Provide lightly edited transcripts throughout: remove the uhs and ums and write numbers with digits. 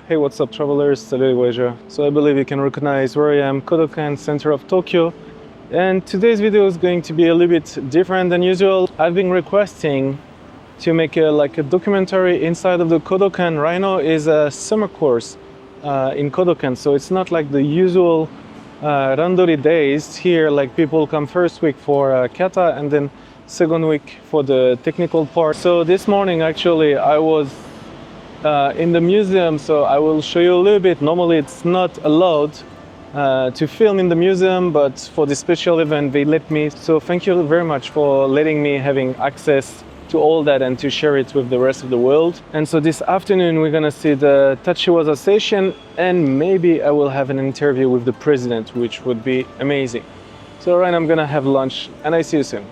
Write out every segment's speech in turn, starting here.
Hey, what's up, travelers? Salut, Weja. So I believe you can recognize where I am, Kodokan, center of Tokyo. And today's video is going to be a little bit different than usual. I've been requesting to make a documentary inside of the Kodokan. Rhino is a summer course in Kodokan, so it's not like the usual randori days here. Like people come first week for kata and then second week for the technical part. So this morning actually I was in the museum, so I will show you a little bit. Normally it's not allowed to film in the museum, but for this special event they let me. So thank you very much for letting me having access to all that and to share it with the rest of the world. And so this afternoon we're gonna see the Tachiwaza session, and maybe I will have an interview with the president, which would be amazing. So right now I'm gonna have lunch and I see you soon.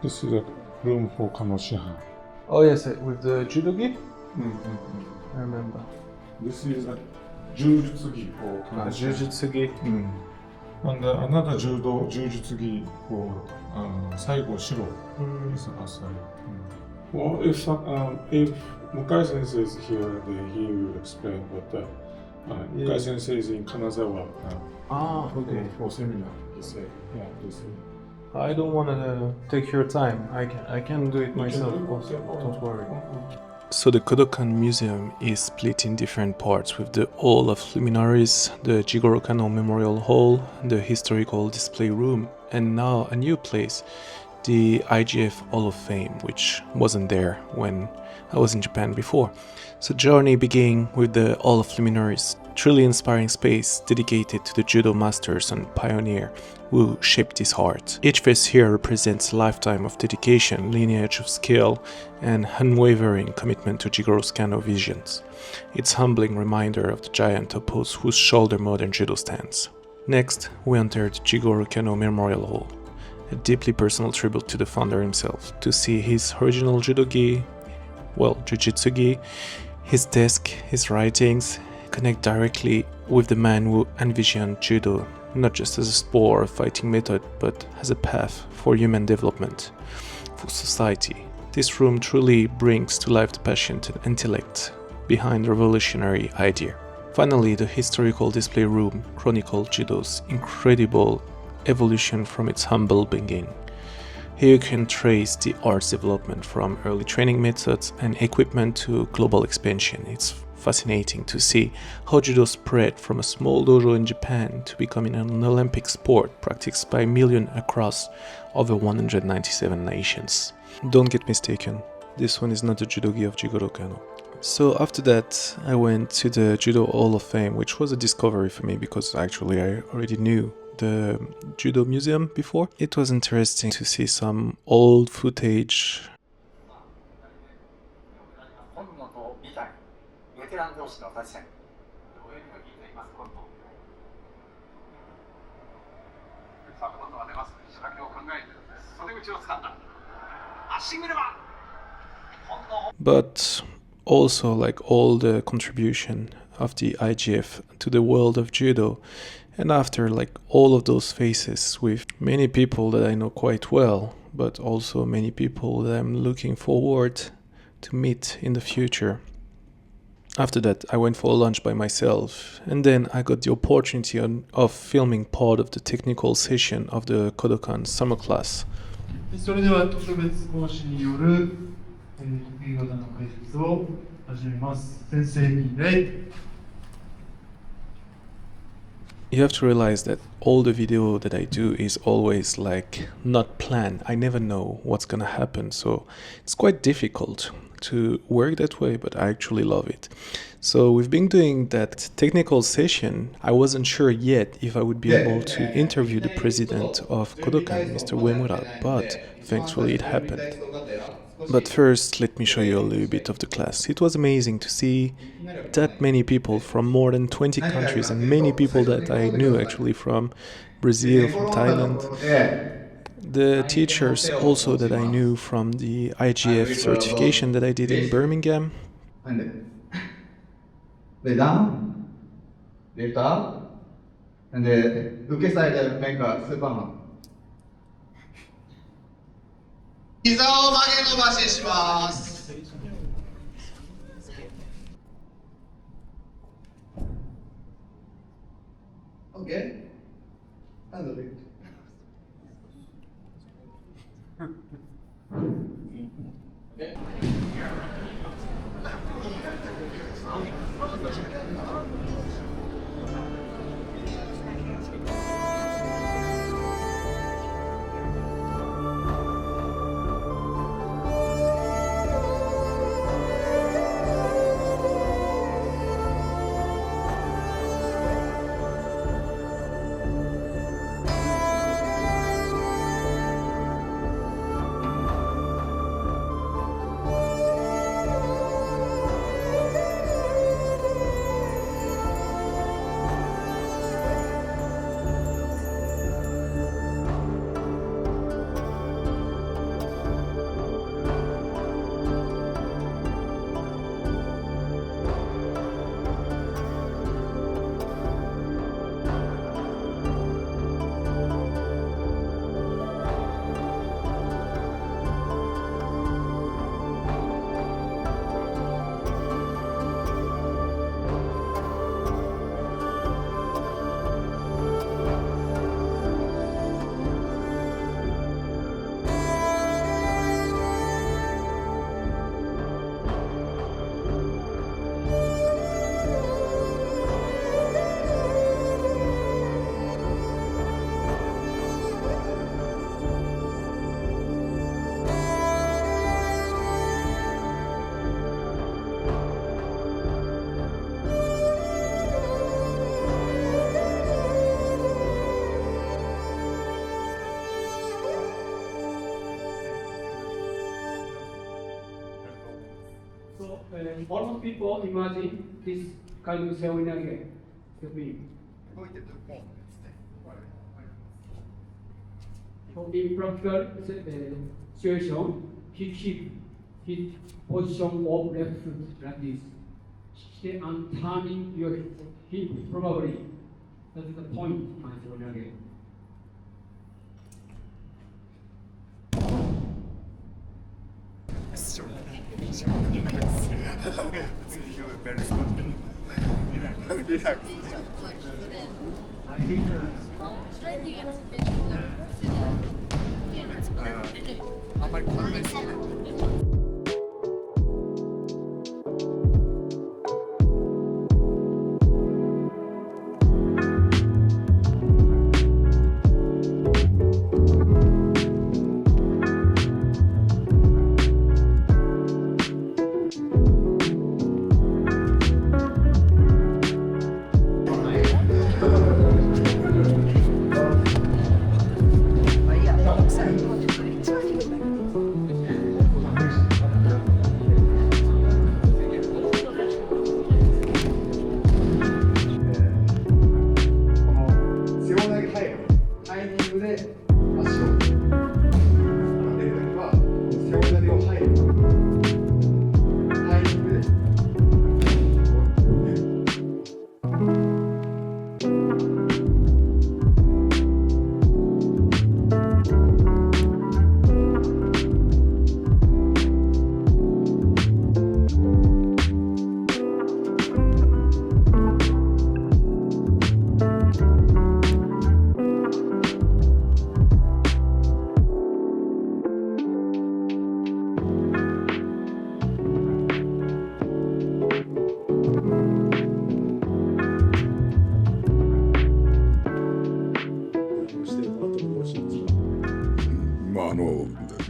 This is a room for Kanoshihan. Oh yes, with the judogi? I remember. This is a Jujutsu-gi for Kanoshihan. Jujutsu-gi. And another Jujutsu-gi for Saigo Shiro is outside. Well, if Mukai Sensei is here, then he will explain, but Mukai Sensei is in Kanazawa Okay. for seminar, he said. Yeah, this I don't want to take your time. I can do it myself also. Don't worry. So the Kodokan Museum is split in different parts, with the Hall of Luminaries, the Jigoro Kano Memorial Hall, the Historical Display Room, and now a new place, the IGF Hall of Fame, which wasn't there when I was in Japan before. So journey began with the Hall of Luminaries, truly inspiring space dedicated to the judo masters and pioneer who shaped this art. Each face here represents a lifetime of dedication, lineage of skill, and unwavering commitment to Jigoro Kano visions. It's a humbling reminder of the giant upon whose shoulder modern judo stands. Next, we entered Jigoro Kano Memorial Hall, a deeply personal tribute to the founder himself, to see his original judogi, jujitsu-gi, his desk, his writings, connect directly with the man who envisioned judo not just as a sport or fighting method, but as a path for human development, for society. This room truly brings to life the passion and intellect behind the revolutionary idea. Finally, the historical display room chronicled judo's incredible evolution from its humble beginning. Here you can trace the art's development from early training methods and equipment to global expansion. It's fascinating to see how judo spread from a small dojo in Japan to becoming an Olympic sport practiced by millions across over 197 nations. Don't get mistaken, this one is not the judogi of Jigoro Kano. So after that I went to the Judo Hall of Fame, which was a discovery for me because actually I already knew the Judo Museum before. It was interesting to see some old footage. But also like all the contribution of the IGF to the world of judo. And after like all of those faces with many people that I know quite well, but also many people that I'm looking forward to meet in the future. After that, I went for a lunch by myself, and then I got the opportunity of filming part of the technical session of the Kodokan summer class. それでは特別講師による得意技の解説を始めます。先生に礼。You have to realize that all the video that I do is always like not planned. I never know what's gonna happen, so it's quite difficult to work that way, but I actually love it. So we've been doing that technical session. I wasn't sure yet if I would be able to interview the president of Kodokan, Mr. Uemura, but thankfully it happened. But first, let me show you a little bit of the class. It was amazing to see that many people from more than 20 countries, and many people that I knew actually from Brazil, from Thailand. The teachers also that I knew from the IGF certification that I did in Birmingham. Lay down, lift up, and then uke side make a Superman. 膝を曲げ伸ばしします。OK? And lift. Okay? So, almost people imagine this kind of scenario to be. So in practical situation, he keep his position of left foot like this. And turning your hip probably. That's the point, my scenario.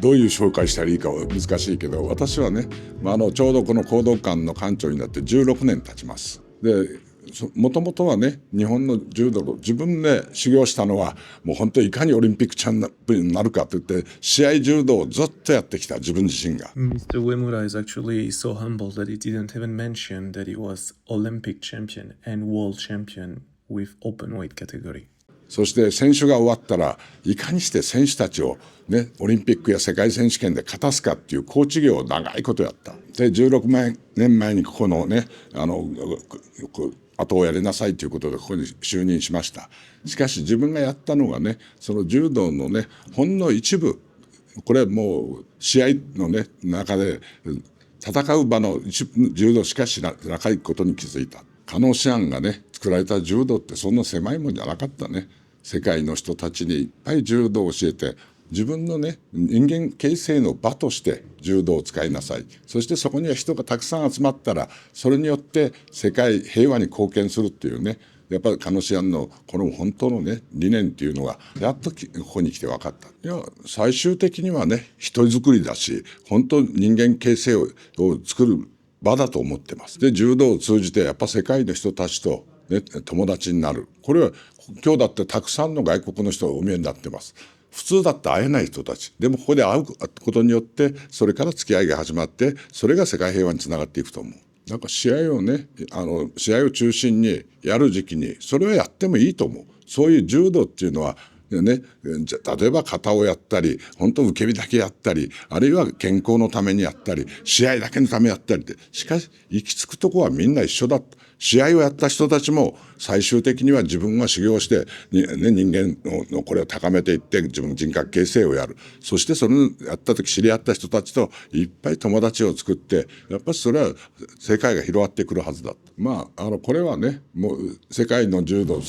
どういう紹介したらいいかは難しいけど、私はね、ちょうどこの講道館の館長になって16年経ちます。でもともとはね、日本の柔道を自分で修行したのはもう本当にいかにオリンピックチャンピオンになるかといって試合柔道をずっとやってきた自分自身が。Mr. Uemura is actually so humble that he didn't even mention that he was Olympic champion and world champion with open weight category. そして選手が終わったらいかにして選手たちを、ね、オリンピックや世界選手権で勝たすかっていうコーチ業を長いことやった。で16年前にここのね後をやりなさいということでここに就任しました。しかし自分がやったのがね、その柔道のねほんの一部、これもう試合のね中で戦う場の一部柔道しか知らないことに気づいた。カノシアンがね作られた柔道ってそんな狭いもんじゃなかったね。世界の人たちにいっぱい柔道を教えて、自分のね人間形成の場として柔道を使いなさい。そしてそこには人がたくさん集まったら、それによって世界平和に貢献するっていうね、やっぱりカノシアンのこの本当のね理念っていうのがやっとここに来て分かった。いや最終的にはね人づくりだし、本当人間形成を作る場だと思ってます。で柔道を通じてやっぱ世界の人たちと、ね、友達になる。これは今日だってたくさんの外国の人がお見えになってます。普通だって会えない人たちでもここで会うことによってそれから付き合いが始まって、それが世界平和につながっていくと思う。なんか試合をね試合を中心にやる時期にそれはやってもいいと思う。そういう柔道っていうのはね、例えば型をやったり本当受け身だけやったり、あるいは健康のためにやったり試合だけのためにやったりって、しかし行き着くとこはみんな一緒だ。試合をやった人たちも最終的には自分が修行して、ね、人間のこれを高めていって自分の人格形成をやる。そしてそれをやった時知り合った人たちといっぱい友達を作って、やっぱりそれは世界が広がってくるはずだ。これはねもう世界の柔道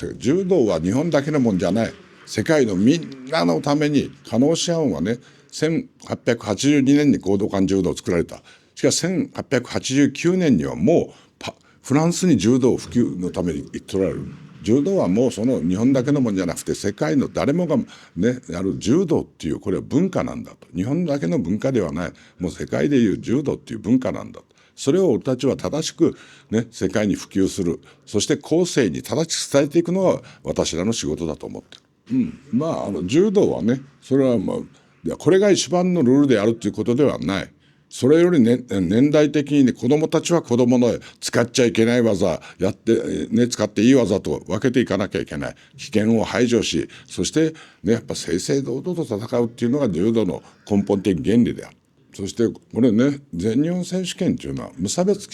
は日本だけのもんじゃない。世界のみんなのためにカノシアンはね1882年に講道館柔道を作られた。しかし1889年にはもうフランスに柔道普及のために行っておられる。柔道はもうその日本だけのもんじゃなくて世界の誰もがねやる柔道っていうこれは文化なんだと。日本だけの文化ではない、もう世界でいう柔道っていう文化なんだと。それを俺たちは正しくね世界に普及する、そして後世に正しく伝えていくのが私らの仕事だと思ってる。柔道はねそれはこれが一番のルールでやるっていうことではない。それより、ね、年代的に、ね、子どもたちは子どもの使っちゃいけない技やって、ね、使っていい技と分けていかなきゃいけない。危険を排除し、そして、ね、やっぱ正々堂々と戦うっていうのが柔道の根本的原理である。そしてこれね全日本選手権っていうのは無差別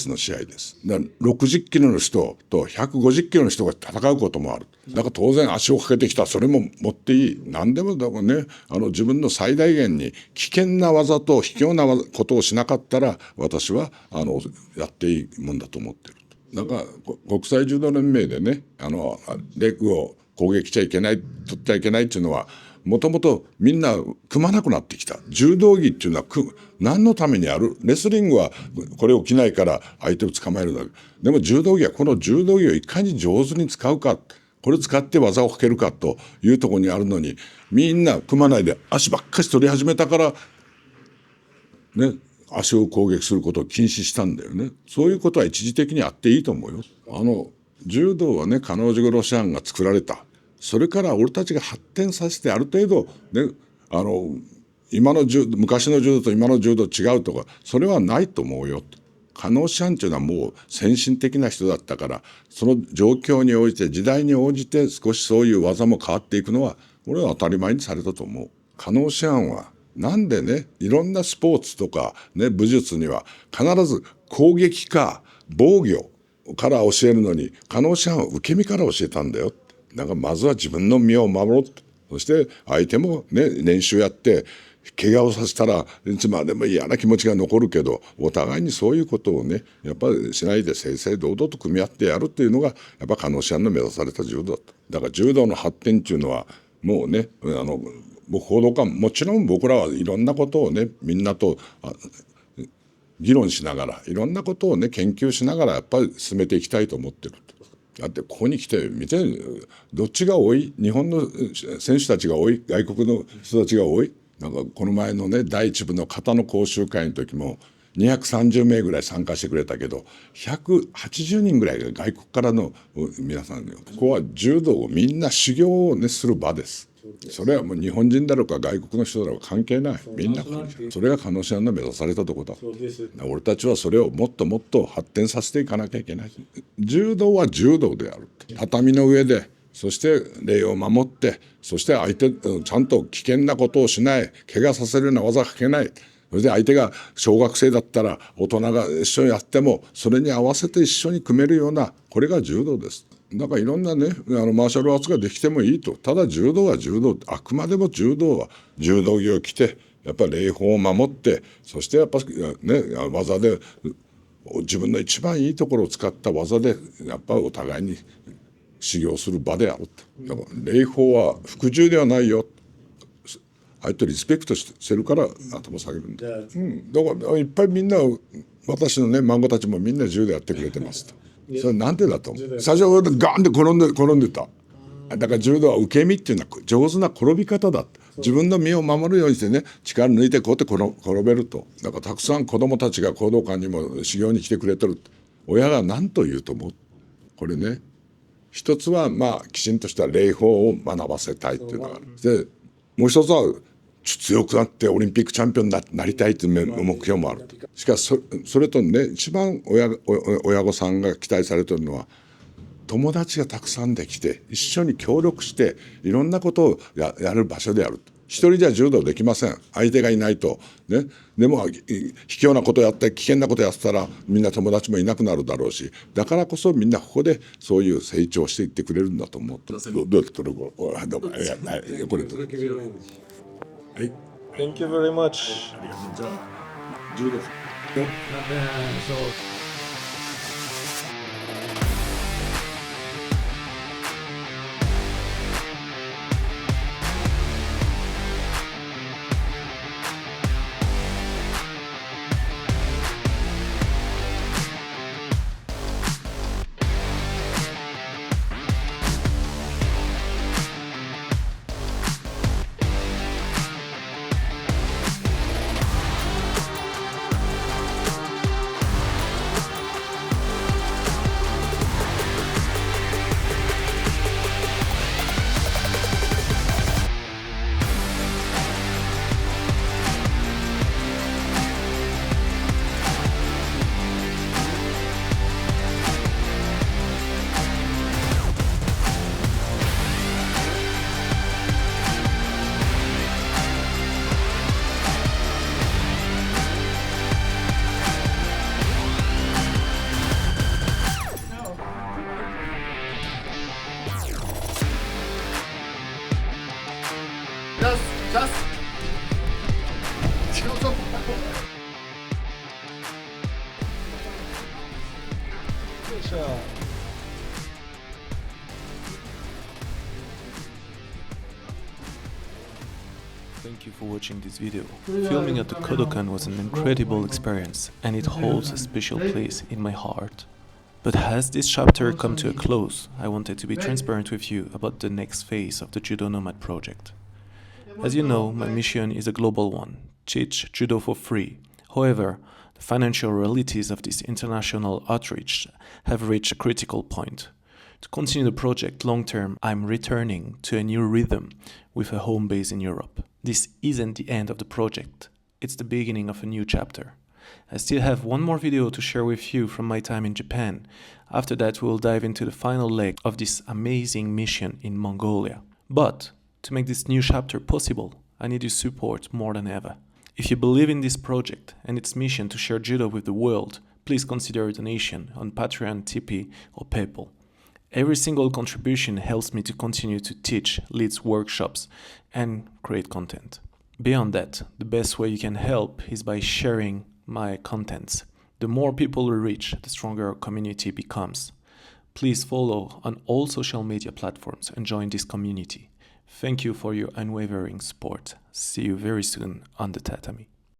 の試合です。だから60キロの人と150キロの人が戦うこともある。だから当然足をかけてきたそれも持っていい。何でもだからね自分の最大限に危険な技と卑怯なことをしなかったら私はやっていいもんだと思ってる。だから国際柔道連盟でねレッグを攻撃しちゃいけない取っちゃいけないっていうのはもともとみんな組まなくなってきた。柔道着っていうのは何のためにある？レスリングはこれを着ないから相手を捕まえるだけ。でも柔道着はこの柔道着をいかに上手に使うか、これを使って技をかけるかというところにあるのに、みんな組まないで足ばっかし取り始めたからね足を攻撃することを禁止したんだよね。そういうことは一時的にあっていいと思うよ。柔道はねカノジグロシアンが作られた。それから俺たちが発展させてある程度ね昔の柔道と今の柔道違うとかそれはないと思うよ。カノシアンというのはもう先進的な人だったから、その状況に応じて時代に応じて少しそういう技も変わっていくのは俺は当たり前にされたと思う。カノシアンはなんでねいろんなスポーツとかね武術には必ず攻撃か防御から教えるのに、カノシアンは受け身から教えたんだよ。だからまずは自分の身を守ろうと。そして相手もね練習やって怪我をさせたらいつまでも嫌な気持ちが残るけど、お互いにそういうことをねやっぱりしないで正々堂々と組み合ってやるっていうのがやっぱカノシアンの目指された柔道だった。だから柔道の発展っていうのはもうね報道官もちろん僕らはいろんなことをねみんなと議論しながらいろんなことをね研究しながらやっぱり進めていきたいと思ってる。だってここに来て見てどっちが多い？日本の選手たちが多い？外国の人たちが多い？なんかこの前のね第一部の型の講習会の時も230名ぐらい参加してくれたけど180人ぐらいが外国からの皆さんで、ここは柔道をみんな修行をねする場です。それはもう日本人だろうか外国の人だろうか関係ない。みんなそれがカノシアンの目指されたところだ。俺たちはそれをもっともっと発展させていかなきゃいけない。柔道は柔道である。畳の上でそして礼を守って、そして相手ちゃんと危険なことをしない、怪我させるような技かけない。それで相手が小学生だったら大人が一緒にやってもそれに合わせて一緒に組めるような、これが柔道です。だからいろんなねマーシャルアーツができてもいいと。ただ柔道は柔道、あくまでも柔道は柔道着を着てやっぱり礼法を守って、そしてやっぱね技で自分の一番いいところを使った技でやっぱりお互いに修行する場であると。だから礼法は服従ではないよ。相手リスペクトしてるから頭下げるんだ。だからいっぱいみんな私のね孫たちもみんな柔道やってくれてますと。それなんでだと思う。最初はガンって転んでた。だから柔道は受け身っていうのは上手な転び方だ。自分の身を守るようにしてね力抜いてこうやって転べると。だからたくさん子供たちが講道館にも修行に来てくれてる。親が何と言うと思う。これね一つはまあきちんとした礼法を学ばせたいっていうのがある。でもう一つは強くなってオリンピックチャンピオンになりたいという目標もある。しかしそれとね一番親御さんが期待されているのは友達がたくさんできて一緒に協力していろんなことをやる場所である。一人じゃ柔道できません。相手がいないとね。でも卑怯なことやって危険なことやってたらみんな友達もいなくなるだろうし、だからこそみんなここでそういう成長していってくれるんだと思って。どうやってこれこれ。はい。Thank you very much. じゃあ柔道。Thank you for watching this video. Filming at the Kodokan was an incredible experience and it holds a special place in my heart. But as this chapter come to a close, I wanted to be transparent with you about the next phase of the Judo Nomad project. As you know, my mission is a global one, teach judo for free. However, the financial realities of this international outreach have reached a critical point. To continue the project long term, I'm returning to a new rhythm with a home base in Europe. This isn't the end of the project, it's the beginning of a new chapter. I still have one more video to share with you from my time in Japan. After that, we'll dive into the final leg of this amazing mission in Mongolia. But to make this new chapter possible, I need your support more than ever. If you believe in this project and its mission to share judo with the world, please consider a donation on Patreon, Tipeee or PayPal. Every single contribution helps me to continue to teach, lead workshops and create content. Beyond that, the best way you can help is by sharing my contents. The more people we reach, the stronger our community becomes. Please follow on all social media platforms and join this community. Thank you for your unwavering support. See you very soon on the tatami.